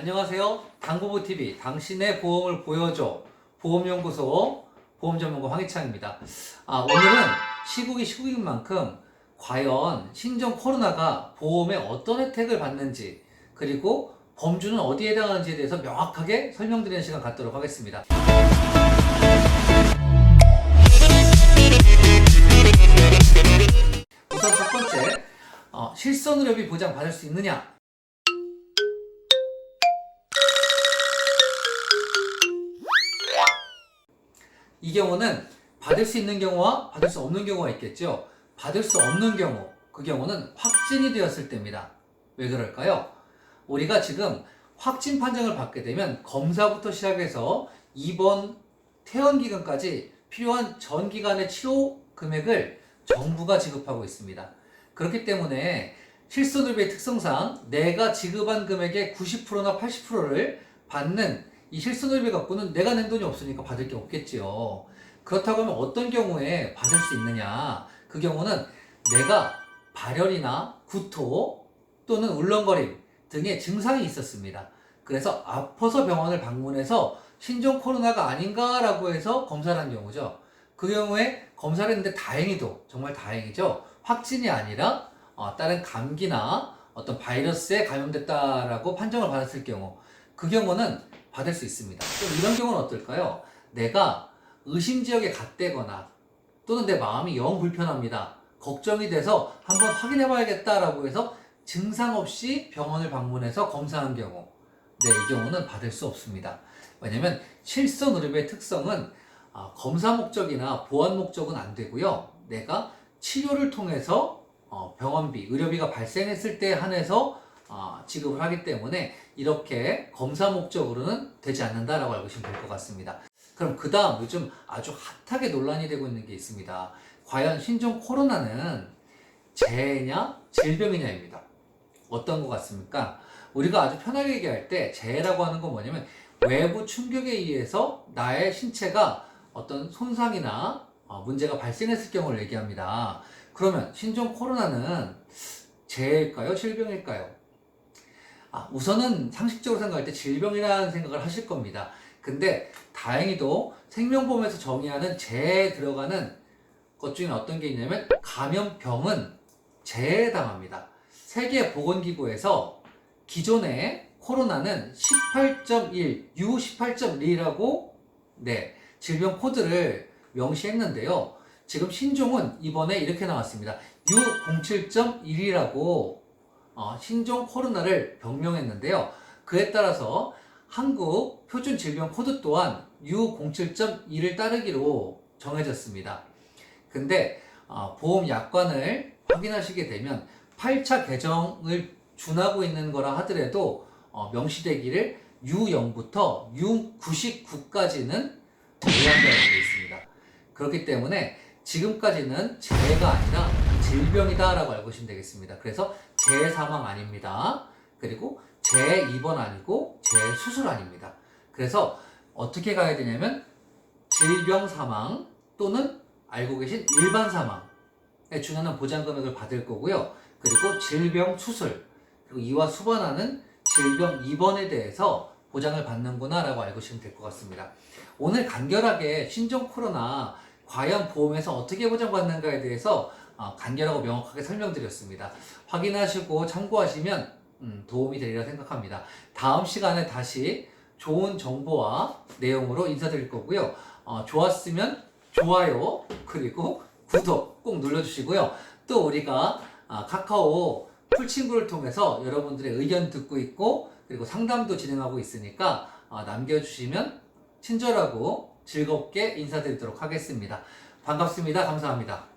안녕하세요. 당구부TV 당신의 보험을 보여줘 보험연구소 보험전문가 황희창입니다. 오늘은 시국이 시국인 만큼 과연 신종 코로나가 보험에 어떤 혜택을 받는지, 그리고 범주는 어디에 해당하는지에 대해서 명확하게 설명드리는 시간 갖도록 하겠습니다. 우선 첫 번째, 실손의료비 보장 받을 수 있느냐? 이 경우는 받을 수 있는 경우와 받을 수 없는 경우가 있겠죠. 받을 수 없는 경우, 그 경우는 확진이 되었을 때입니다. 왜 그럴까요? 우리가 지금 확진 판정을 받게 되면 검사부터 시작해서 입원, 퇴원 기간까지 필요한 전 기간의 치료 금액을 정부가 지급하고 있습니다. 그렇기 때문에 실손의료비의 특성상 내가 지급한 금액의 90%나 80%를 받는 이 실손의료비 갖고는 내가 낸 돈이 없으니까 받을 게 없겠지요. 그렇다고 하면 어떤 경우에 받을 수 있느냐? 그 경우는 내가 발열이나 구토 또는 울렁거림 등의 증상이 있었습니다. 그래서 아파서 병원을 방문해서 신종 코로나가 아닌가라고 해서 검사를 한 경우죠. 그 경우에 검사를 했는데 다행히도, 정말 다행이죠, 확진이 아니라 다른 감기나 어떤 바이러스에 감염됐다라고 판정을 받았을 경우, 그 경우는 받을 수 있습니다. 그럼 이런 경우는 어떨까요? 내가 의심지역에 갔대거나 또는 내 마음이 영 불편합니다, 걱정이 돼서 한번 확인해 봐야겠다라고 해서 증상 없이 병원을 방문해서 검사한 경우, 이 경우는 받을 수 없습니다. 왜냐면 실손의료비의 특성은 검사 목적이나 보안 목적은 안 되고요, 내가 치료를 통해서 병원비, 의료비가 발생했을 때 한해서 지급을 하기 때문에 이렇게 검사 목적으로는 되지 않는다라고 알고 계시면 될 것 같습니다. 그럼 그 다음 요즘 아주 핫하게 논란이 되고 있는 게 있습니다. 과연 신종 코로나는 재해냐 질병이냐입니다. 어떤 것 같습니까? 우리가 아주 편하게 얘기할 때 재해라고 하는 건 뭐냐면 외부 충격에 의해서 나의 신체가 어떤 손상이나 문제가 발생했을 경우를 얘기합니다. 그러면 신종 코로나는 재해일까요? 질병일까요? 우선은 상식적으로 생각할 때 질병이라는 생각을 하실 겁니다. 근데 다행히도 생명보험에서 정의하는 재해에 들어가는 것 중에 어떤 게 있냐면 감염병은 재해에 해당합니다. 세계보건기구에서 기존의 코로나는 18.1, U18.1이라고 질병 코드를 명시했는데요. 지금 신종은 이번에 이렇게 나왔습니다. U07.1이라고 신종 코로나를 병명했는데요. 그에 따라서 한국 표준 질병 코드 또한 U07.1을 따르기로 정해졌습니다. 근데 보험 약관을 확인하시게 되면 8차 개정을 준하고 있는 거라 하더라도 명시되기를 U0부터 U99까지는 제외한다고 되어 있습니다. 그렇기 때문에 지금까지는 재해가 아니라 질병이다라고 알고 계시면 되겠습니다. 그래서 재해 사망 아닙니다. 그리고 재해 입원 아니고 재해 수술 아닙니다. 그래서 어떻게 가야 되냐면 질병 사망 또는 알고 계신 일반 사망에 준하는 보장 금액을 받을 거고요. 그리고 질병 수술, 그리고 이와 수반하는 질병 입원에 대해서 보장을 받는구나 라고 알고 계시면 될 것 같습니다. 오늘 간결하게 신종 코로나 과연 보험에서 어떻게 보장받는가에 대해서 간결하고 명확하게 설명드렸습니다. 확인하시고 참고하시면 도움이 되리라 생각합니다. 다음 시간에 다시 좋은 정보와 내용으로 인사드릴 거고요. 좋았으면 좋아요 그리고 구독 꼭 눌러주시고요. 또 우리가 카카오 풀친구를 통해서 여러분들의 의견 듣고 있고, 그리고 상담도 진행하고 있으니까 남겨주시면 친절하고 즐겁게 인사드리도록 하겠습니다. 반갑습니다. 감사합니다.